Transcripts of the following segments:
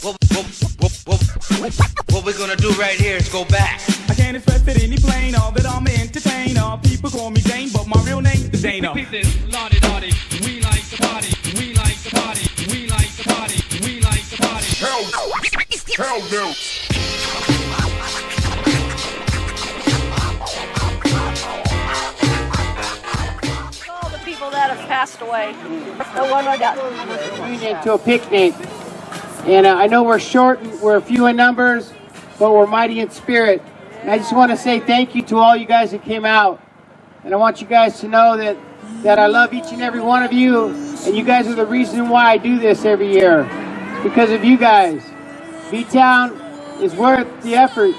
What we're gonna do right here is go back. I can't express it any plain, all that I'm an entertainer. People call me Dane, but my real name is Dana. We this, lottie dottie, we like to party, we like to party, we like to party, we like to party. Hell no. All the people that have passed away. The one I got. Reunion to a picnic. And I know we're short, we're a few in numbers, but we're mighty in spirit. And I just want to say thank you to all you guys that came out. And I want you guys to know that I love each and every one of you. And you guys are the reason why I do this every year. It's because of you guys. B-Town is worth the effort.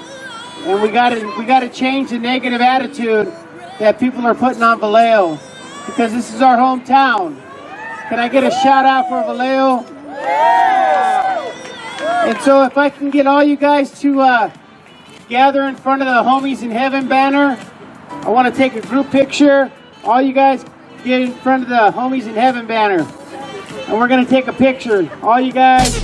And we gotta change the negative attitude that people are putting on Vallejo. Because this is our hometown. Can I get a shout out for Vallejo? And so if I can get all you guys to gather in front of the Homies in Heaven banner, I want to take a group picture. All you guys get in front of the Homies in Heaven banner. And we're going to take a picture. All you guys.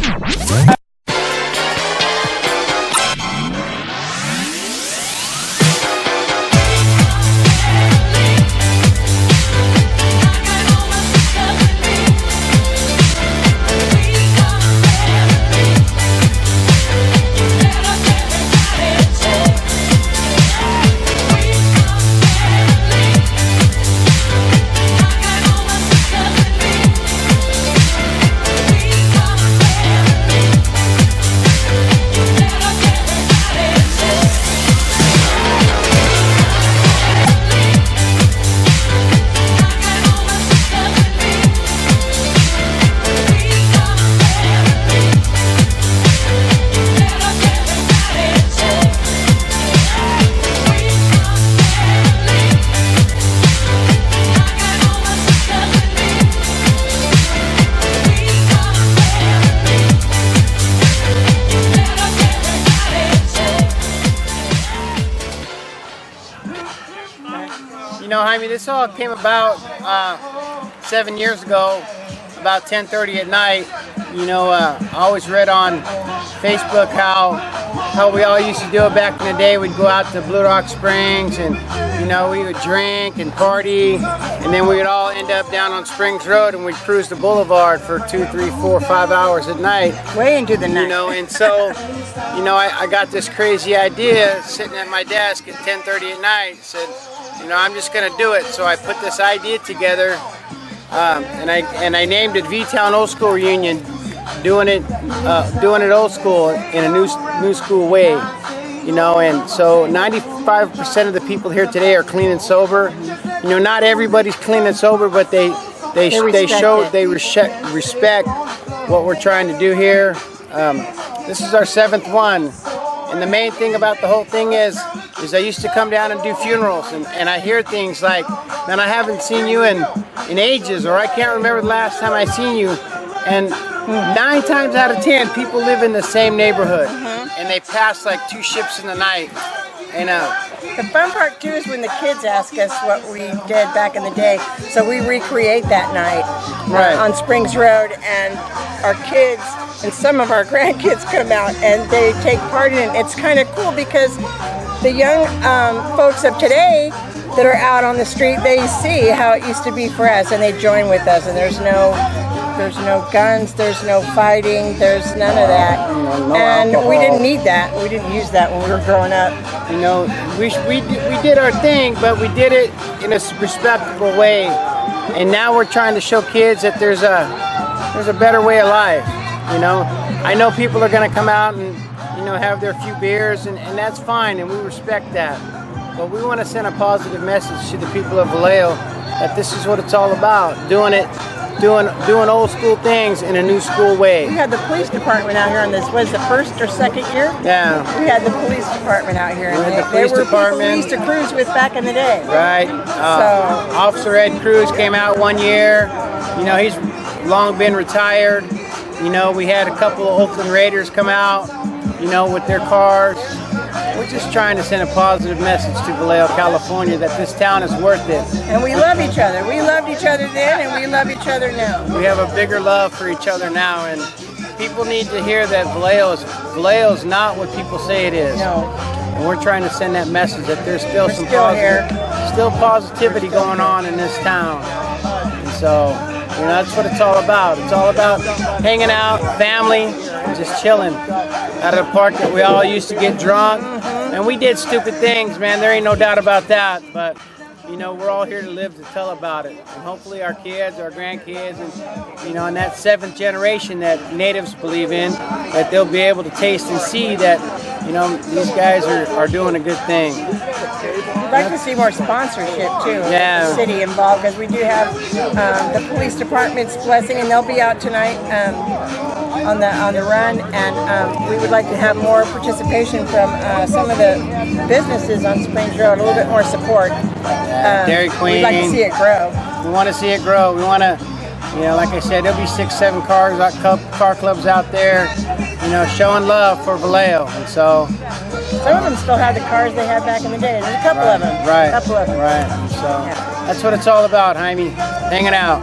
You know, Jaime, this all came about 7 years ago, about 10:30 at night. You know, I always read on Facebook how we all used to do it back in the day. We'd go out to Blue Rock Springs and, you know, we would drink and party, and then we would all end up down on Springs Road and we'd cruise the boulevard for 2, 3, 4, 5 hours at night. Way into the night. You know, and so, you know, I got this crazy idea sitting at my desk at 10:30 at night. Said, you know, I'm just gonna do it. So I put this idea together, and I named it V-Town Old School Reunion, doing it old school in a new school way. You know, and so 95% of the people here today are clean and sober. You know, not everybody's clean and sober, but they respect what we're trying to do here. This is our 7th one. And the main thing about the whole thing is I used to come down and do funerals, and I hear things like, man, I haven't seen you in ages, or I can't remember the last time I seen you. And 9 times out of 10, people live in the same neighborhood, and they pass like 2 ships in the night. And the fun part too is when the kids ask us what we did back in the day, so we recreate that night on Springs Road, and our kids and some of our grandkids come out and they take part in it. It's kind of cool because the young folks of today that are out on the street, they see how it used to be for us and they join with us, and there's no guns, there's no fighting, there's none of that. And alcohol. We didn't need that. We didn't use that when we were growing up. You know, we did our thing, but we did it in a respectable way. And now we're trying to show kids that there's a better way of life. You know, I know people are going to come out and, you know, have their few beers, and that's fine, and we respect that. But we want to send a positive message to the people of Vallejo that this is what it's all about, doing old school things in a new school way. We had the police department out here on this, was the 1st or 2nd year? Yeah. We had the police department out here. We had the they police were department. People we used to cruise with back in the day. Right. Officer Ed Cruz came out one year. You know, he's long been retired. You know, we had a couple of Oakland Raiders come out, you know, with their cars. We're just trying to send a positive message to Vallejo, California, that this town is worth it. And we love each other. We loved each other then, and we love each other now. We have a bigger love for each other now, and people need to hear that Vallejo's not what people say it is. No. And we're trying to send that message that there's still some still positivity going on in this town. And so, you know, that's what it's all about. It's all about hanging out, family, just chilling out of the park that we all used to get drunk. And we did stupid things, man. There ain't no doubt about that. But, you know, we're all here to live to tell about it. And hopefully our kids, our grandkids, and, you know, in that 7th generation that natives believe in, that they'll be able to taste and see that, you know, these guys are doing a good thing. We'd like to see more sponsorship too. Yeah. The city involved, because we do have the police department's blessing, and they'll be out tonight on the run, and we would like to have more participation from some of the businesses on Springs Road, a little bit more support. Dairy Queen. We'd like to see it grow. We want to see it grow. We want to, you know, like I said, there'll be 6, 7 car clubs out there, you know, showing love for Vallejo. And so, some of them still have the cars they had back in the day. There's a couple of them. Right. A couple of them. Right. So that's what it's all about, Jaime. Hanging out,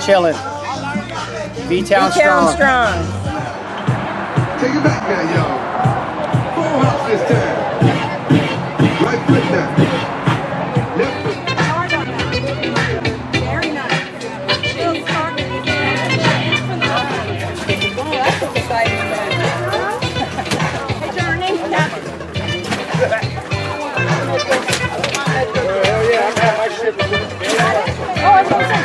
chilling. B-Town strong. Take it back now, y'all. Full house this time. Right foot now. Left foot. Very nice. That's exciting. Hey, John, our name's Kathy. Oh, I was going to say.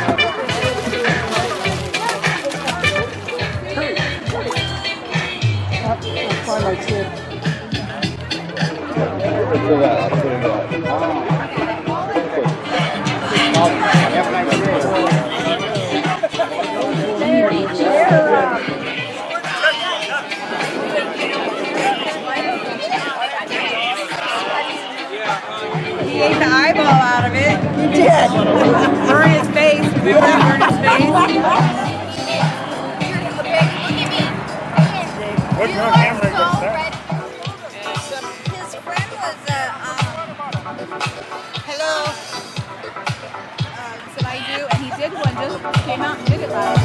He ate the eyeball out of it. He did. Burn his face. Burn his face. What's your camera? His friend was hello. Said I do, and he did one. Just came out and did it last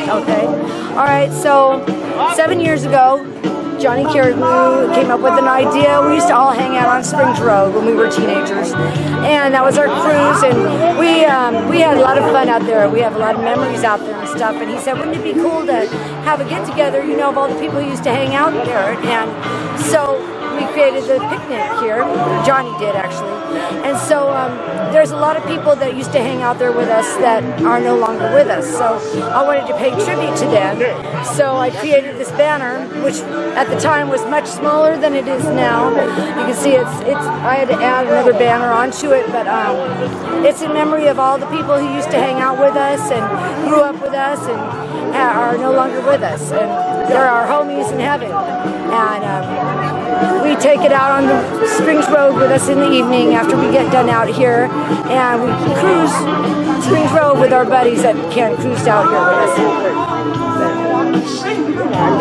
Okay. All right. So 7 years ago, Johnny Caribou came up with an idea. We used to all hang out on Springs Road when we were teenagers, and that was our cruise. And we had a lot of fun out there. We have a lot of memories out there and stuff. And he said, wouldn't it be cool to have a get together, you know, of all the people who used to hang out there? And so we created the picnic here. Johnny did, actually. And so there's a lot of people that used to hang out there with us that are no longer with us. So I wanted to pay tribute to them. So I created this banner, which at the time was much smaller than it is now. You can see I had to add another banner onto it, but it's in memory of all the people who used to hang out with us and grew up with us and are no longer with us. And they're our homies in heaven. And we take it out on the Springs Road with us in the evening after we get done out here, and we cruise Springs Road with our buddies that can't cruise out here with us.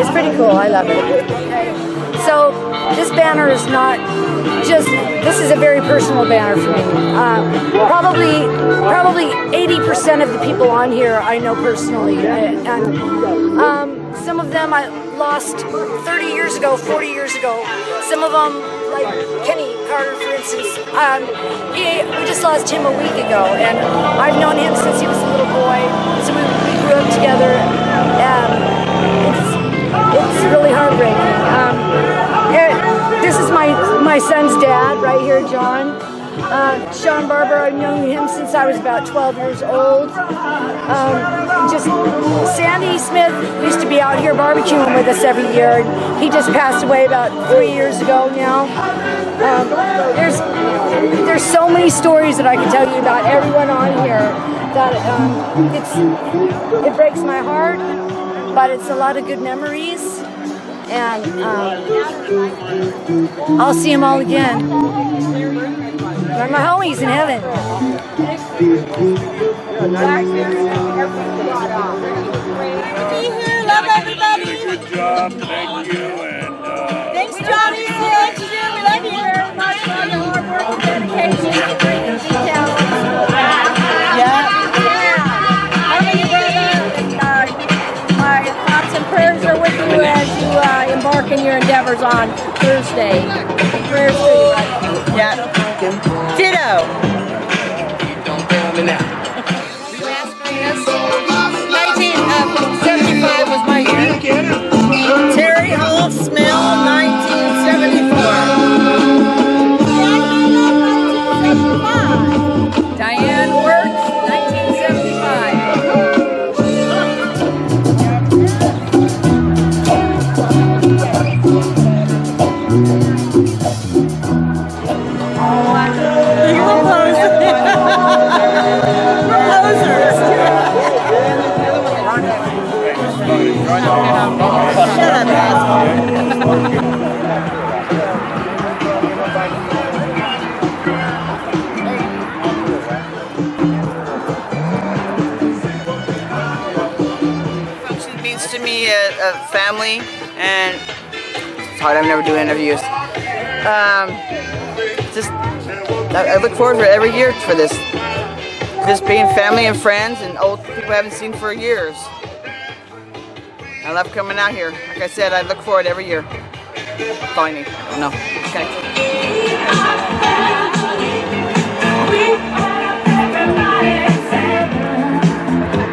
It's pretty cool. I love it. So this banner is not just, this is a very personal banner for me. Probably 80% of the people on here I know personally, and some of them I lost 30 years ago, 40 years ago. Some of them, like Kenny Carter, for instance, we just lost him a week ago, and I've known him since he was a little boy, so we grew up together. It's really heartbreaking. This is my son's dad right here, John. Sean Barber, I've known him since I was about 12 years old. Sandy Smith used to be out here barbecuing with us every year, and he just passed away about 3 years ago now. There's so many stories that I can tell you about everyone on here that it breaks my heart, but it's a lot of good memories, and I'll see them all again. They're my homies in heaven. Love everybody. Good job. Thank you. And Thanks, Johnny. We love you. much for all your hard work and dedication to bring the details. My thoughts and prayers are with you as you embark in your endeavors on Thursday. Prayers to you, buddy. Yeah. Ditto. 1975 was my year. Terry Hall Smell, 1974. Diane Works, 1975. Function means to me a family, and it's hard. I never do interviews. Just I look forward to every year for this. Just being family and friends and old people I haven't seen for years. I love coming out here. Like I said, I look forward every year. That's all I need. I don't know. Okay.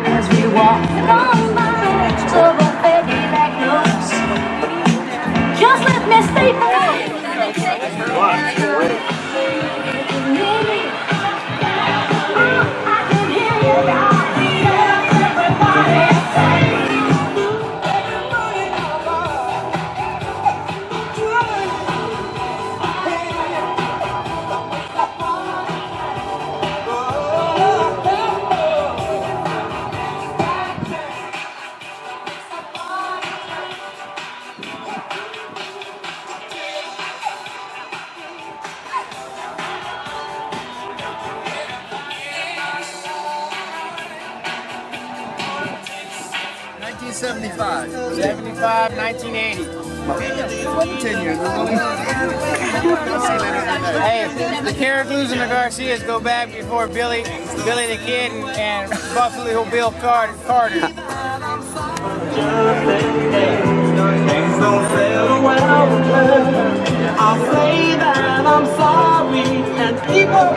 As we walk along the baby that knows. Just let me stay '75, 1980. 10 years. Hey, the Caribous and the Garcias go back before Billy the Kid and Buffalo Bill Carter. I'll say that I'm sorry and keep on